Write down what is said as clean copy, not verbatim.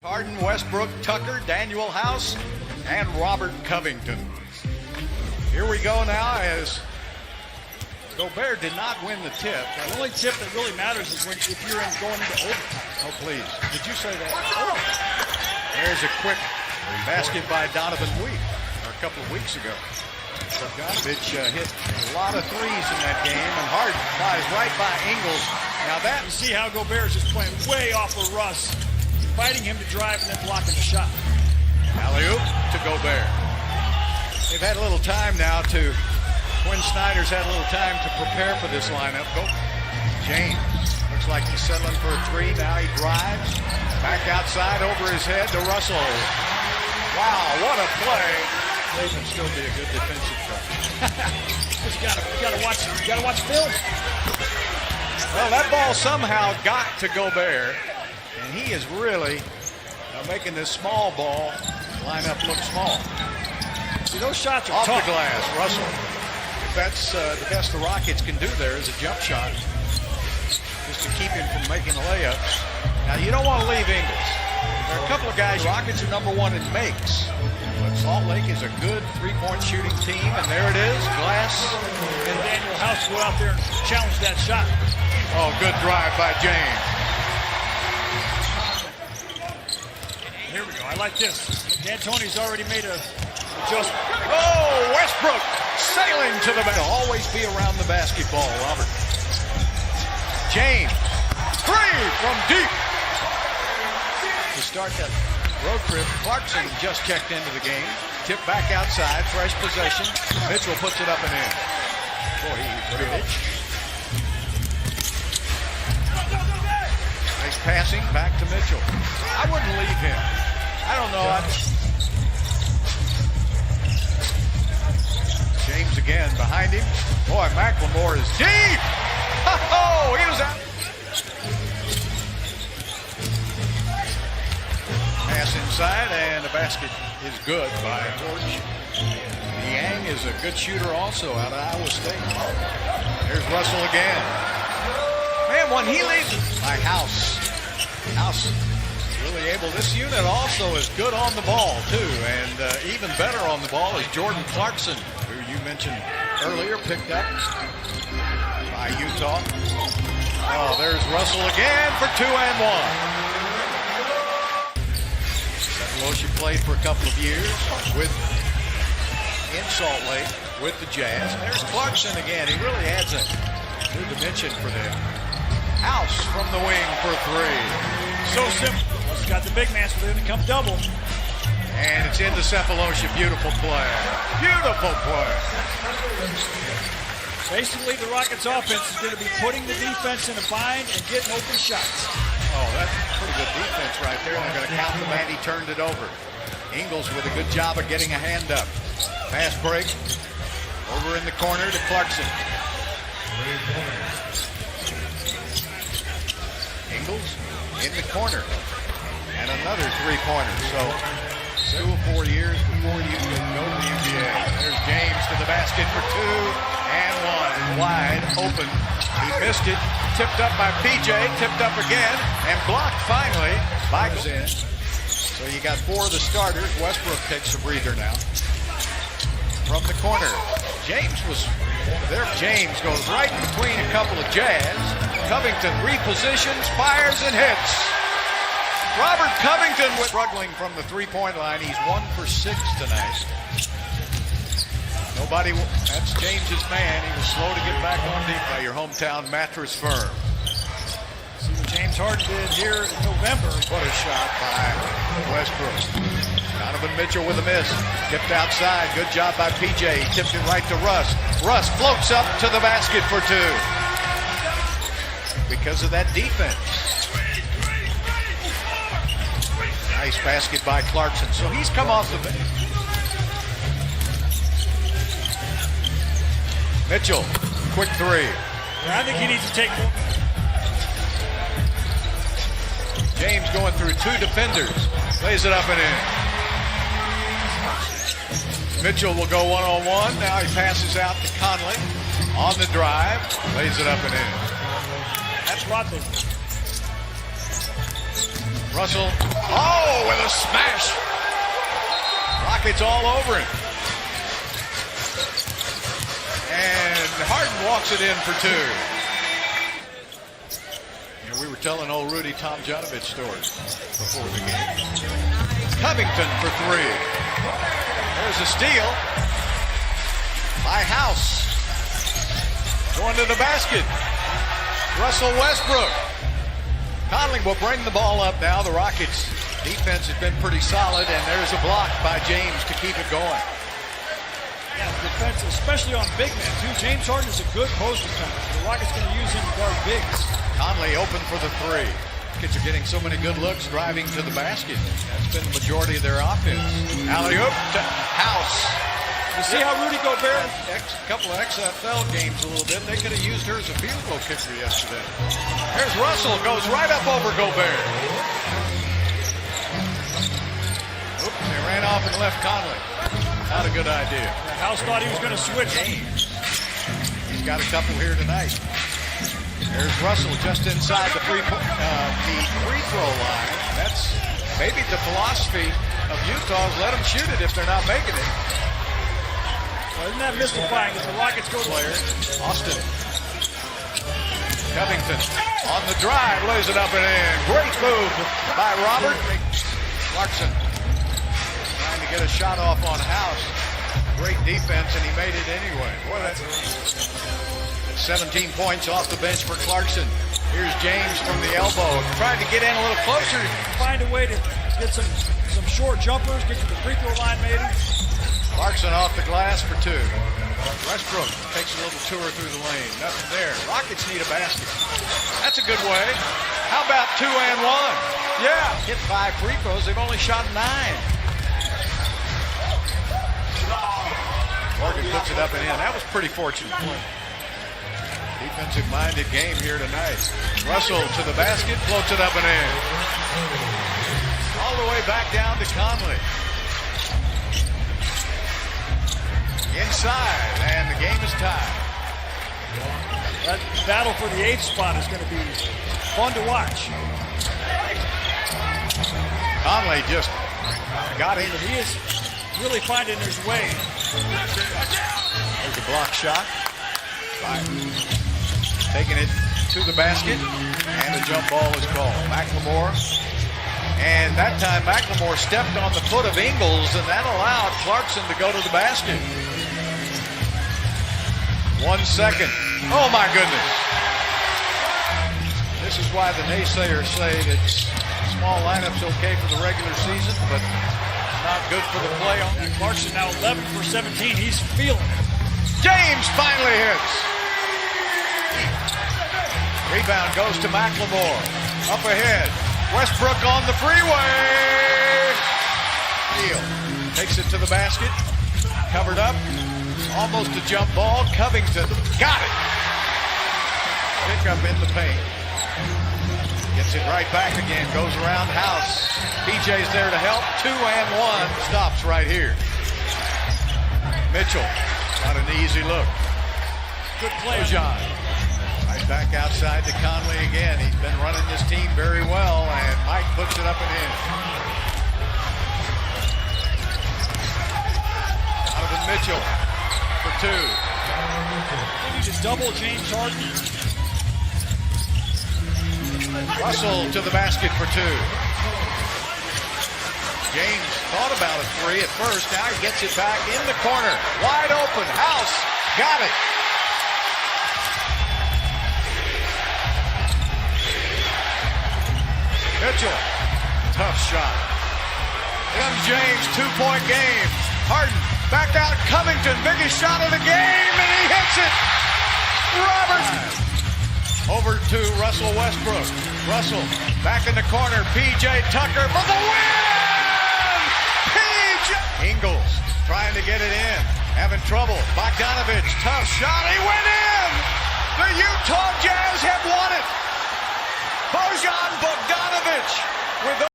Harden, Westbrook, Tucker, Daniel House, and Robert Covington. Here we go now as Gobert did not win the tip. The only tip that really matters is when if you're going into overtime. Oh, please. Did you say that? Oh. There's a quick basket by Donovan Week a couple of weeks ago. Bogdanovich hit a lot of threes in that game, and Harden flies right by Ingles. Now that... You see how Gobert is just playing way off of Russ, fighting him to drive and then blocking the shot. Alley-oop to Gobert. They've had a little time now to... Quinn Snyder's had a little time to prepare for this lineup. Go. James. Looks like he's settling for a three. Now he drives. Back outside over his head to Russell. Wow, what a play. They can still be a good defensive coach. you gotta watch film. Well, that ball somehow got to Gobert, and he is really making this small ball lineup look small. See, those shots are off tough. The glass, Russell. If that's the best the Rockets can do there is a jump shot, just to keep him from making layups. Now, you don't want to leave Ingles. There are a couple of guys. Rockets are number one in makes, but Salt Lake is a good three-point shooting team, and there it is, glass. And Daniel House go out there and challenge that shot. Oh, good drive by James. Here we go. I like this. D'Antoni's already made a adjustment. Oh, Westbrook sailing to the basket. Always be around the basketball, Robert. James, three from deep. To start that road trip, Clarkson just checked into the game. Tip back outside, fresh possession. Mitchell puts it up and in. Boy, he's good. Nice passing back to Mitchell. I wouldn't leave him. I don't know. James again behind him. Boy, McLemore is deep. Oh, he was out. Pass inside, and the basket is good by George. Niang is a good shooter also out of Iowa State. There's Russell again. Man, when he leaves by House really able. This unit also is good on the ball too, and even better on the ball is Jordan Clarkson, who you mentioned earlier, picked up by Utah. Oh, there's Russell again for 2 and 1. Cephalosha played for a couple of years in Salt Lake with the Jazz. There's Clarkson again. He really adds a new dimension for them. House from the wing for 3. So simple. He's got the big man, so they're going to come double. And it's into Cephalosha. Beautiful play. Beautiful play. Basically, the Rockets' offense is going to be putting the defense in a bind and getting open shots. Oh, that's pretty good defense right there. They're going to count the man. He turned it over. Ingles with a good job of getting a hand up. Fast break. Over in the corner to Clarkson. Ingles in the corner. And another three-pointer. So 2 or 4 years before you can go to the NBA. There's James to the basket for 2 and 1. Wide open. He missed it. Tipped up by PJ. Tipped up again. And blocked finally by in. So you got 4 of the starters. Westbrook takes a breather now. From the corner. James was there. James goes right between a couple of Jazz. Covington repositions, fires, and hits. Robert Covington was struggling from the three-point line. He's 1 for 6 tonight. That's James's man. He was slow to get back on deep by your hometown mattress firm. See what James Harden did here in November. What a shot by Westbrook. Donovan Mitchell with a miss. Tipped outside. Good job by PJ. He tipped it right to Russ. Russ floats up to the basket for 2. Because of that defense. Nice basket by Clarkson. So he's come off the bench. Mitchell, quick 3. I think he needs to take more. James going through 2 defenders. Lays it up and in. Mitchell will go one-on-one. Now he passes out to Conley on the drive. Lays it up and in. That's Rodney. Russell, oh, with a smash. Rockets all over him. And Harden walks it in for two. You know, we were telling old Rudy Tomjanovich stories before the game. Covington for three. There's a steal by House. Going to the basket. Russell Westbrook. Conley will bring the ball up now. The Rockets' defense has been pretty solid, and there's a block by James to keep it going. Yeah, defense, especially on big men, too. James Harden is a good post defender. The Rockets going to use him to guard bigs. Conley open for the three. Kids are getting so many good looks driving to the basket. That's been the majority of their offense. Alley-oop to House. You see how Rudy Gobert... A couple of XFL games a little bit. They could have used her as a field goal kicker yesterday. There's Russell. Goes right up over Gobert. Oops, they ran off and left Conley. Not a good idea. House thought he was going to switch. James. He's got a couple here tonight. There's Russell just inside the free throw line. That's maybe the philosophy of Utah is let them shoot it if they're not making it. Well, isn't that mystifying as the Rockets go Player, Austin. Covington on the drive, lays it up and in. Great move by Robert. Clarkson trying to get a shot off on House. Great defense, and he made it anyway. Boy, that's 17 points off the bench for Clarkson. Here's James from the elbow, trying to get in a little closer. Find a way to get some short jumpers, get to the free throw line maybe. Clarkson off the glass for two. Westbrook takes a little tour through the lane. Nothing there. Rockets need a basket. That's a good way. How about 2 and 1? Yeah. Hit 5 free throws. They've only shot 9. Morgan puts it up and in. That was pretty fortunate. Defensive-minded game here tonight. Russell to the basket, floats it up and in. All the way back down to Conley. Inside, and the game is tied. That battle for the 8th spot is going to be fun to watch. Conley just got him. He is really finding his way. There's a block shot. Taking it to the basket, and a jump ball is called. McLemore. And that time, McLemore stepped on the foot of Ingles, and that allowed Clarkson to go to the basket. 1 second. Oh, my goodness. This is why the naysayers say that small lineup's okay for the regular season, but not good for the playoff. Clarkson now 11 for 17. He's feeling it. James finally hits. Rebound goes to McLemore. Up ahead. Westbrook on the freeway. Neal takes it to the basket. Covered up. Almost a jump ball. Covington got it. Pick up in the paint. Gets it right back again. Goes around House. PJ's there to help. 2 and 1. Stops right here. Mitchell. Not an easy look. Good play. John. Right back outside to Conley again. He's been running this team very well, and Mike puts it up and in. Donovan Mitchell for 2. They need to double James Harden. Russell to the basket for 2. James thought about a 3 at first. Now he gets it back in the corner. Wide open. House got it. Mitchell, tough shot. Young James, 2-point game. Harden, back out, Covington, biggest shot of the game, and he hits it. Roberts. Over to Russell Westbrook. Russell, back in the corner, P.J. Tucker for the win! P.J. Ingles, trying to get it in, having trouble. Bogdanovich, tough shot, he went in! The Utah Jazz have won it! Bojan Bogdanovich with